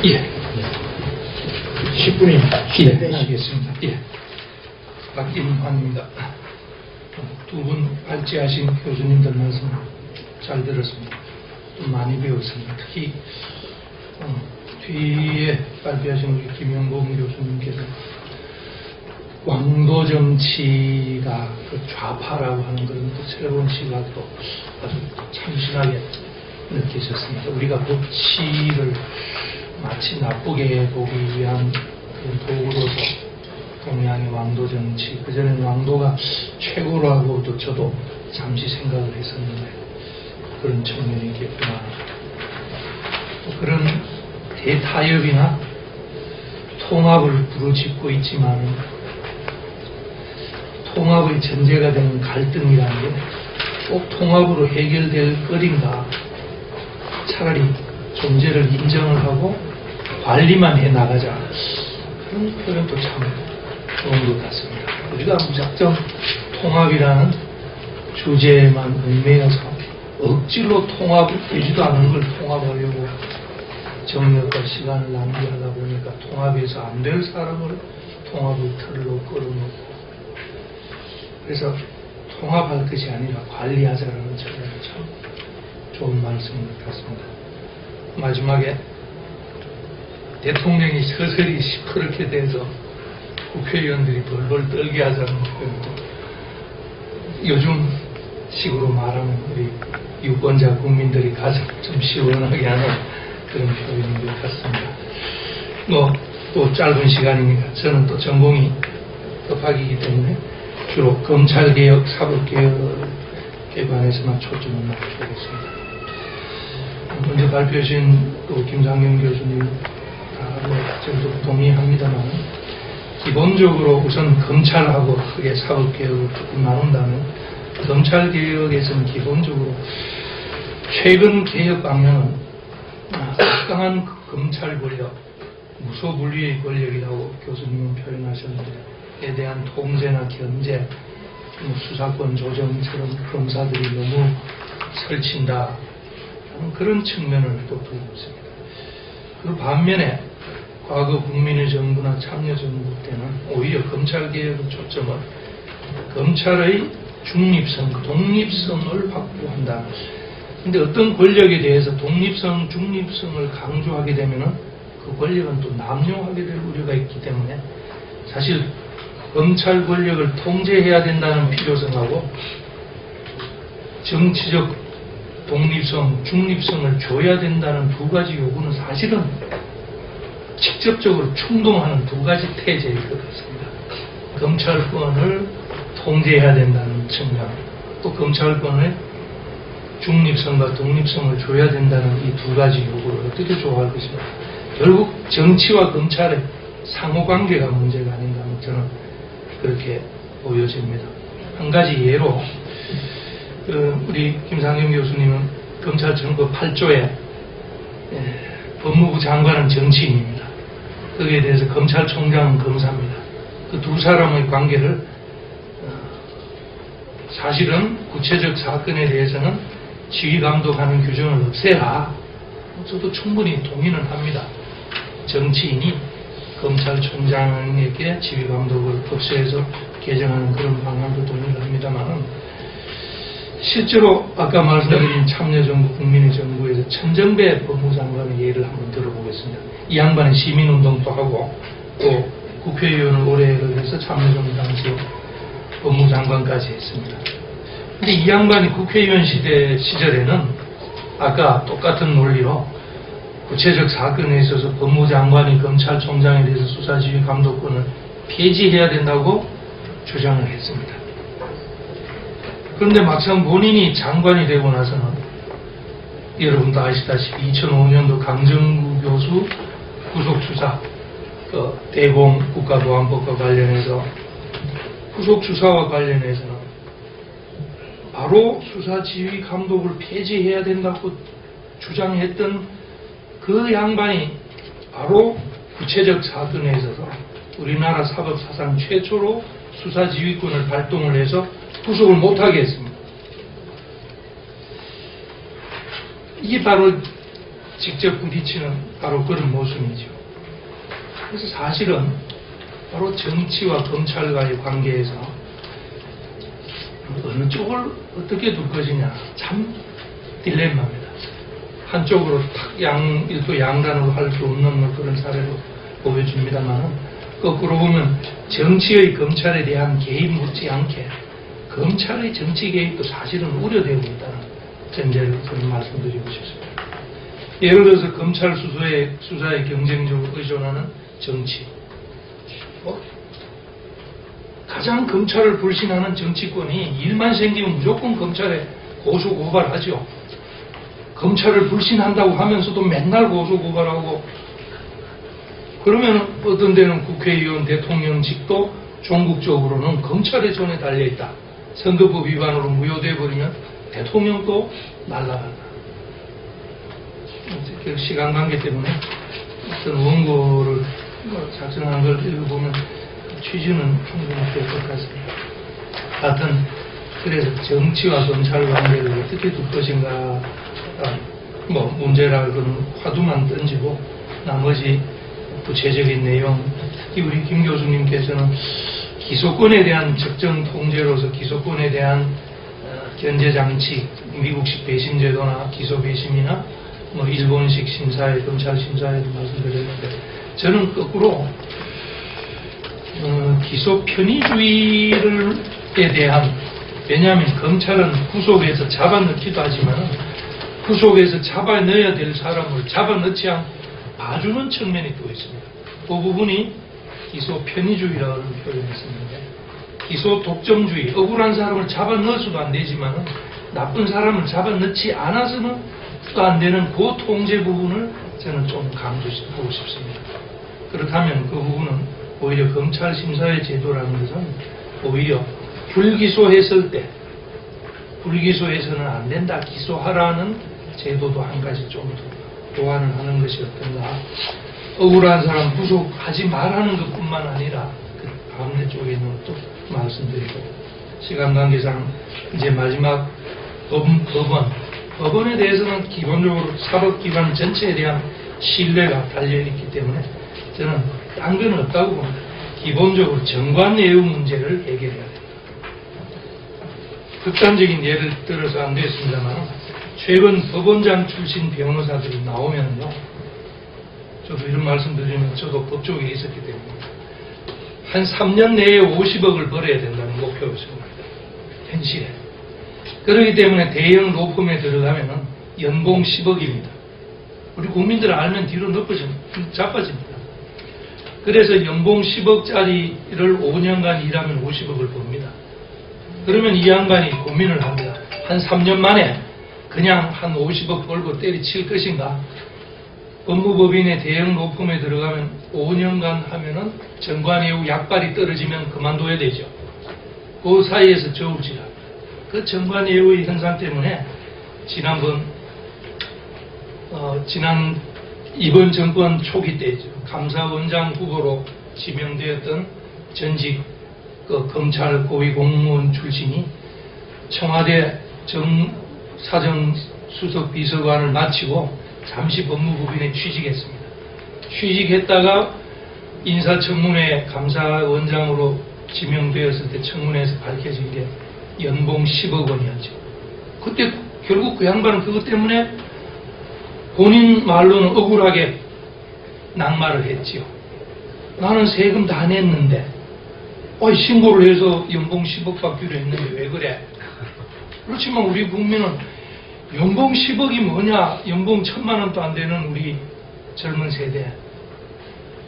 예. 10분이 예. 되시겠습니다. 예. 박임환입니다. 두 분 발제하신 교수님들 말씀 잘 들었습니다. 좀 많이 배웠습니다. 특히 뒤에 발표하신 우리 김영봉 교수님께서 왕도 정치가 그 좌파라고 하는 그런 또 새로운 시각으로 아주 참신하게 느끼셨습니다. 우리가 법치를 마치 나쁘게 보기 위한 그 도구로서 동양의 왕도 정치, 그전에는 왕도가 최고라고도 저도 잠시 생각을 했었는데 그런 측면이 있겠구나. 또 그런 대타협이나 통합을 부르짖고 있지만 통합의 전제가 되는 갈등이라는 게 꼭 통합으로 해결될 거린가. 차라리 존재를 인정을 하고 관리만 해나가자. 그런 표현도 참 좋은 것 같습니다. 우리가 무작정 통합이라는 주제에만 얽매여서 억지로 통합을 되지도 않은 걸 통합하려고 정력과 시간을 낭비하다 보니까 통합에서 안 될 사람을 통합의 틀로 끌어놓고 그래서 통합할 것이 아니라 관리하자라는 점에서 참 좋은 말씀인 것 같습니다. 마지막에 대통령이 서서히 시퍼렇게 돼서 국회의원들이 벌벌 떨게 하자는 표현도 요즘 식으로 말하면 우리 유권자 국민들이 가장 좀 시원하게 하는 그런 표현인 것 같습니다. 또 짧은 시간이니까 저는 또 전공이 법학이기 때문에 주로 검찰개혁, 사법개혁에 관해서만 초점을 맞추겠습니다. 먼저 발표하신 또 김상현 교수님 다 저도 동의합니다만 기본적으로 우선 검찰하고 크게 사법개혁을 조금 나눈다면 검찰개혁에서는 기본적으로 최근 개혁 방향은 막강한 검찰 권력, 무소불위의 권력이라고 교수님은 표현하셨는데 에 대한 통제나 견제, 수사권 조정처럼 검사들이 너무 설친다 그런 측면을 또 두고 있습니다. 그 반면에 과거 국민의 정부나 참여정부 때는 오히려 검찰개혁의 초점은 검찰의 중립성, 독립성을 확보한다. 근데 어떤 권력에 대해서 독립성, 중립성을 강조하게 되면은 그 권력은 또 남용하게 될 우려가 있기 때문에 사실 검찰 권력을 통제해야 된다는 필요성하고 정치적 독립성, 중립성을 줘야 된다는 두 가지 요구는 사실은 직접적으로 충동하는 두 가지 태제일 것 같습니다. 검찰권을 통제해야 된다는 측면, 또 검찰권의 중립성과 독립성을 줘야 된다는 이 두 가지 요구를 어떻게 조합할 것인가. 결국 정치와 검찰의 상호관계가 문제가 아닌가 하면 저는 그렇게 보여집니다. 한 가지 예로 우리 김상현 교수님은 검찰청법 8조에 법무부 장관은 정치인입니다. 거기에 대해서 검찰총장은 검사입니다. 그 두 사람의 관계를 사실은 구체적 사건에 대해서는 지휘감독하는 규정을 없애라. 저도 충분히 동의는 합니다. 정치인이 검찰총장에게 지휘감독을 없애서 개정하는 그런 방향도 동의를 합니다만 실제로 아까 말씀드린 참여정부, 국민의 정부에서 천정배 법무장관의 예를 한번 들어보겠습니다. 이 양반은 시민운동도 하고 또 국회의원을 오래 해서 참여정부 당시에 법무장관까지 했습니다. 근데 이 양반이 국회의원 시절에는 아까 똑같은 논리로 구체적 사건에 있어서 법무장관이 검찰총장에 대해서 수사지휘 감독권을 폐지해야 된다고 주장을 했습니다. 그런데 막상 본인이 장관이 되고 나서는 여러분도 아시다시피 2005년도 강정구 교수 구속수사, 대공 국가보안법과 관련해서 구속수사와 관련해서는 바로 수사지휘 감독을 폐지해야 된다고 주장했던 그 양반이 바로 구체적 사건에 있어서 우리나라 사법사상 최초로 수사지휘권을 발동을 해서 구속을 못하게 했습니다. 이게 바로 직접 부딪히는 바로 그런 모순이죠. 그래서 사실은 바로 정치와 검찰과의 관계에서 어느 쪽을 어떻게 둘 것이냐 참 딜레마입니다. 한쪽으로 탁 일도 양단으로 할 수 없는 그런 사례로 보여줍니다만 거꾸로 보면 정치의 검찰에 대한 개입 못지않게 검찰의 정치 개입도 사실은 우려되고 있다는 전제를 저는 말씀드리고 싶습니다. 예를 들어서 검찰 수사에 경쟁적으로 의존하는 정치, 가장 검찰을 불신하는 정치권이 일만 생기면 무조건 검찰에 고소 고발하죠. 검찰을 불신한다고 하면서도 맨날 고소 고발하고, 그러면 어떤 데는 국회의원, 대통령직도 종국적으로는 검찰의 손에 달려있다. 선거법 위반으로 무효돼 버리면 대통령도 날아간다. 시간 관계 때문에 어떤 원고를 작성한 걸 읽어보면 취지는 충분히 될 것 같습니다. 하여튼 그래서 정치와 검찰 관계를 어떻게 둘 것인가 문제라 그런 화두만 던지고 나머지 구체적인 내용, 특히 우리 김 교수님께서는 기소권에 대한 적정 통제로서 기소권에 대한 견제장치, 미국식 배심제도나 기소배심이나 일본식 심사회, 검찰 심사회도 말씀드렸는데, 저는 거꾸로 기소 편의주의에 대한, 왜냐하면 검찰은 구속에서 잡아넣기도 하지만 구속에서 잡아넣어야 될 사람을 잡아넣지 않고 봐주는 측면이 또 있습니다. 그 부분이 기소 편의주의라는 표현했었는데, 기소 독점주의, 억울한 사람을 잡아넣어서도 안 되지만 나쁜 사람을 잡아넣지 않아서는 또 안 되는 그 통제 부분을 저는 좀 강조하고 싶습니다. 그렇다면 그 부분은 오히려 검찰 심사회 제도라는 것은 오히려 불기소했을 때, 불기소해서는 안 된다, 기소하라는 제도도 한 가지 좀 더 보완을 하는 것이 어떤가. 억울한 사람 구속하지 말라는 것뿐만 아니라 그 반대 쪽에 있는 것도 말씀드리고, 시간 관계상 이제 마지막 법원에 대해서는 기본적으로 사법기관 전체에 대한 신뢰가 달려있기 때문에 저는 딴 건 없다고 봅니다. 기본적으로 정관예우 문제를 해결해야 됩니다. 극단적인 예를 들어서 안 되겠습니다만 최근 법원장 출신 변호사들이 나오면요, 저도 이런 말씀 드리면 저도 법조계에 있었기 때문에 한 3년 내에 50억을 벌어야 된다는 목표를 세웁니다. 현실에. 그렇기 때문에 대형 로펌에 들어가면 연봉 10억입니다. 우리 국민들 알면 뒤로 자빠집니다. 그래서 연봉 10억짜리를 5년간 일하면 50억을 법니다. 그러면 이 양반이 고민을 합니다. 한 3년 만에 그냥 한 50억 벌고 때리칠 것인가? 법무법인의 대형 로펌에 들어가면 5년간 하면은 정관예우 약발이 떨어지면 그만둬야 되죠. 그 사이에서 저울질합니다. 그 정관예우의 현상 때문에 이번 정권 초기 때죠. 감사원장 후보로 지명되었던 전직 검찰 고위공무원 출신이 청와대 사정수석 비서관을 마치고 잠시 법무법인에 취직했습니다. 취직했다가 인사청문회 감사원장으로 지명되었을 때 청문회에서 밝혀진 게 연봉 10억 원이었죠. 그때 결국 그 양반은 그것 때문에 본인 말로는 억울하게 낙마를 했지요. 나는 세금 다 냈는데 신고를 해서 연봉 10억 받기로 했는데 왜 그래? 그렇지만 우리 국민은 연봉 10억이 뭐냐, 연봉 1,000만 원도 안 되는 우리 젊은 세대,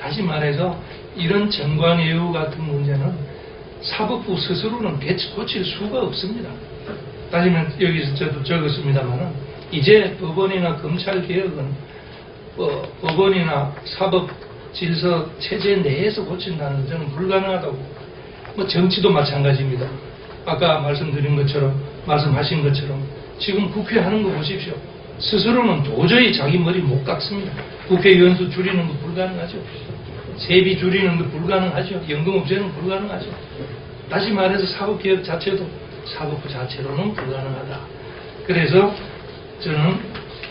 다시 말해서 이런 정관예우 같은 문제는 사법부 스스로는 고칠 수가 없습니다. 따지면 여기서 저도 적었습니다만 이제 법원이나 검찰 개혁은 법원이나 사법 질서 체제 내에서 고친다는 건 저는 불가능하다고. 정치도 마찬가지입니다. 아까 말씀하신 것처럼 지금 국회 하는 거 보십시오. 스스로는 도저히 자기 머리 못 깎습니다. 국회의원 수 줄이는 거 불가능하죠. 세비 줄이는 거 불가능하죠. 연금 없애는 거 불가능하죠. 다시 말해서 사법개혁 자체도 사법부 자체로는 불가능하다. 그래서 저는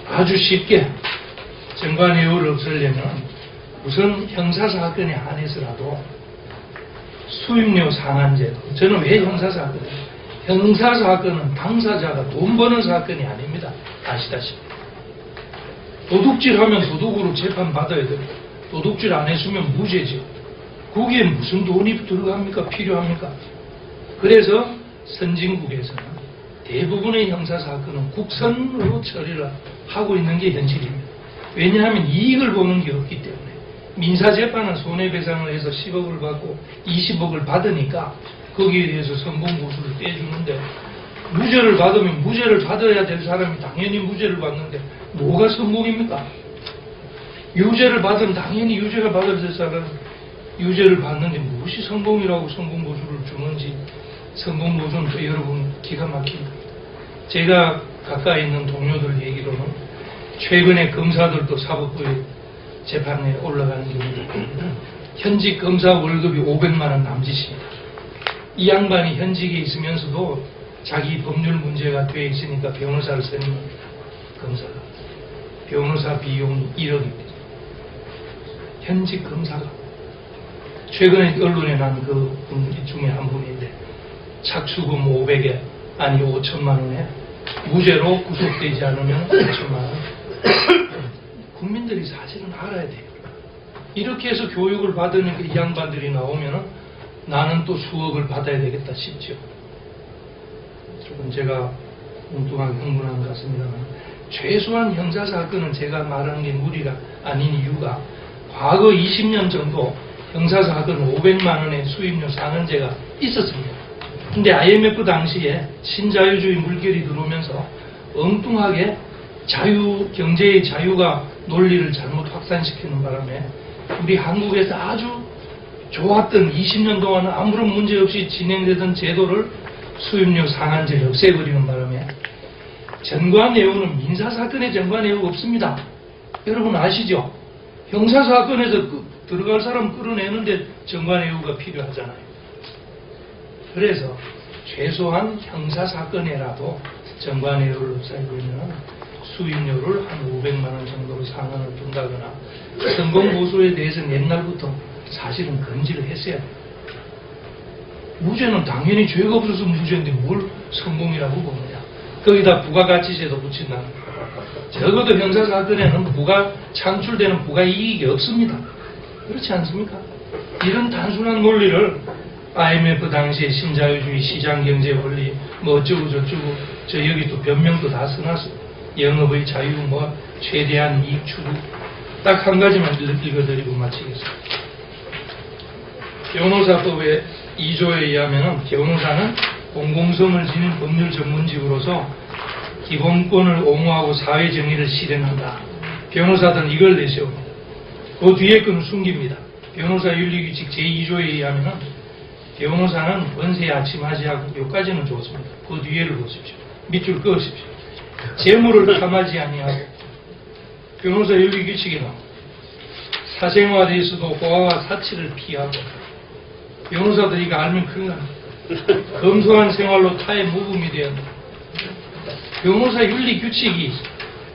아주 쉽게 정관예우를 없애려면 우선 형사사건에 한해서라도 수임료 상한제. 저는 왜 형사사건이에요? 형사사건은 당사자가 돈 버는 사건이 아닙니다. 아시다시피. 도둑질하면 도둑으로 재판받아야 되고 도둑질 안 했으면 무죄죠. 거기에 무슨 돈이 들어갑니까? 필요합니까? 그래서 선진국에서는 대부분의 형사사건은 국선으로 처리를 하고 있는 게 현실입니다. 왜냐하면 이익을 보는 게 없기 때문에. 민사재판은 손해배상을 해서 10억을 받고 20억을 받으니까 거기에 대해서 선봉보수를 떼주는데, 무죄를 받으면 무죄를 받아야 될 사람이 당연히 무죄를 받는데 뭐가 선봉입니까? 유죄를 받으면 당연히 유죄가 받아야 될 사람은 유죄를 받는데 무엇이 선봉이라고 선봉보수를 주는지. 선봉보수는 또 여러분 기가 막힙니다. 제가 가까이 있는 동료들 얘기로는 최근에 검사들도 사법부에 재판에 올라가는 경우도 있습니다. 현직 검사 월급이 500만 원 남짓입니다. 이 양반이 현직에 있으면서도 자기 법률 문제가 돼 있으니까 변호사를 쓰는 검사가. 변호사 비용이 1억입니다. 현직 검사가. 최근에 언론에 난 그 분 중에 한 분인데 착수금 500에 아니 5천만 원에 무죄로 구속되지 않으면 5천만 원. 국민들이 사실은 알아야 돼요. 이렇게 해서 교육을 받으니까 이 양반들이 나오면 나는 또 수억을 받아야 되겠다 싶죠. 조금 제가 엉뚱하게 흥분한 것 같습니다만, 최소한 형사사건은 제가 말하는 게 무리가 아닌 이유가 과거 20년 정도 형사사건 500만 원의 수임료 상한제가 있었습니다. 근데 IMF 당시에 신자유주의 물결이 들어오면서 엉뚱하게 경제의 자유가 논리를 잘못 확산시키는 바람에 우리 한국에서 아주 좋았던 20년 동안 아무런 문제 없이 진행되던 제도를 수임료 상한제를 없애버리는 바람에 전관예우는 민사사건에 전관예우 없습니다. 여러분 아시죠? 형사사건에서 들어갈 사람 끌어내는데 전관예우가 필요하잖아요. 그래서 최소한 형사사건에라도 전관예우를 없애버리면 수임료를 한 500만 원 정도로 상한을 둔다거나, 선봉보수에 대해서는 옛날부터 사실은 금지를 했어야 돼요. 무죄는 당연히 죄가 없어서 무죄인데 뭘 선봉이라고 보느냐. 거기다 부가가치세도 붙인다. 적어도 형사사건에는 창출되는 부가이익이 없습니다. 그렇지 않습니까? 이런 단순한 논리를 IMF 당시에 신자유주의 시장경제 원리 뭐 어쩌고 저쩌고 여기 또 변명도 다 써놨어요. 영업의 자유 최대한 이익 추구. 딱 한 가지만 읽어드리고 마치겠습니다. 변호사법의 2조에 의하면 변호사는 공공성을 지닌 법률 전문직으로서 기본권을 옹호하고 사회정의를 실현한다. 변호사들은 이걸 내세웁니다. 그 뒤에 건 숨깁니다. 변호사 윤리규칙 제2조에 의하면 변호사는 권세 아침하지하고 여기까지는 좋습니다. 그 뒤에를 보십시오. 밑줄 그으십시오. 재물을 탐하지 아니하고. 변호사 윤리규칙에 나옵니다. 사생활에서도 호화와 사치를 피하고. 변호사들이 이거 알면 큰일 납니다. 검소한 생활로 타의 모범이 되어야 합니다. 변호사 윤리규칙이 있어요.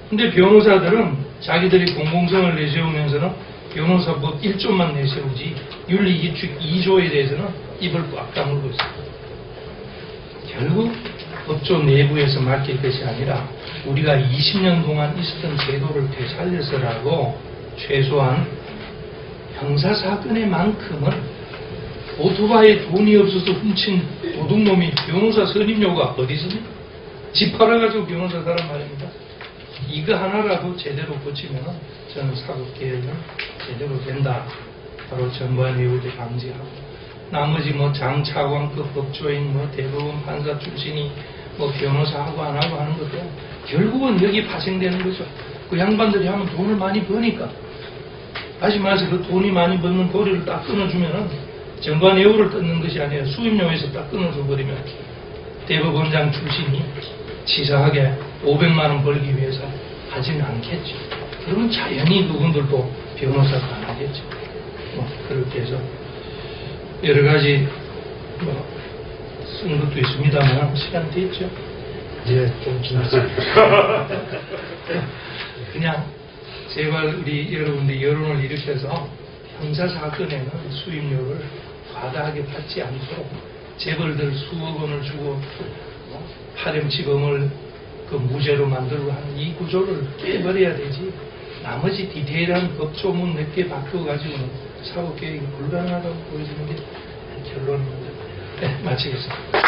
근데 변호사들은 자기들이 공공성을 내세우면서는 변호사법 1조만 내세우지 윤리규칙 2조에 대해서는 입을 꽉 다물고 있습니다. 결국 법조 내부에서 맡길 것이 아니라 우리가 20년 동안 있었던 제도를 되살려서라고 최소한 형사사건에만큼은 오토바이에 돈이 없어서 훔친 도둑놈이 변호사 선임료가 어디 있습니까? 집 팔아가지고 변호사 사람 말입니다. 이거 하나라도 제대로 고치면 저는 사법개혁은 제대로 된다. 바로 전관예우제 방지하고, 나머지 장차관급 법조인 대법원 판사 출신이 변호사하고 안 하고 하는 것도 결국은 여기 파생되는 거죠. 그 양반들이 하면 돈을 많이 버니까. 다시 말해서 그 돈이 많이 버는 도리를 딱 끊어주면은 전관예우를 끊는 것이 아니라 수임료에서 딱 끊어줘 버리면 대법원장 출신이 치사하게 500만 원 벌기 위해서 하지는 않겠죠. 그러면 자연히 그분들도 변호사가 안 하겠죠. 그렇게 해서 여러 가지 쓴 것도 있습니다만 시간 됐죠. 예, 좀 지났습니다. 그냥 제발 우리 여러분들이 여론을 일으켜서 형사 사건에는 수임료를 과다하게 받지 않도록 재벌들 수억 원을 주고 파렴치범을 그 무죄로 만들고 하는 이 구조를 깨버려야 되지. 나머지 디테일한 법조문 몇 개 바꿔가지고는 사법개혁이 불가능하다고 보여지는 게 결론입니다. 네, 마치겠습니다.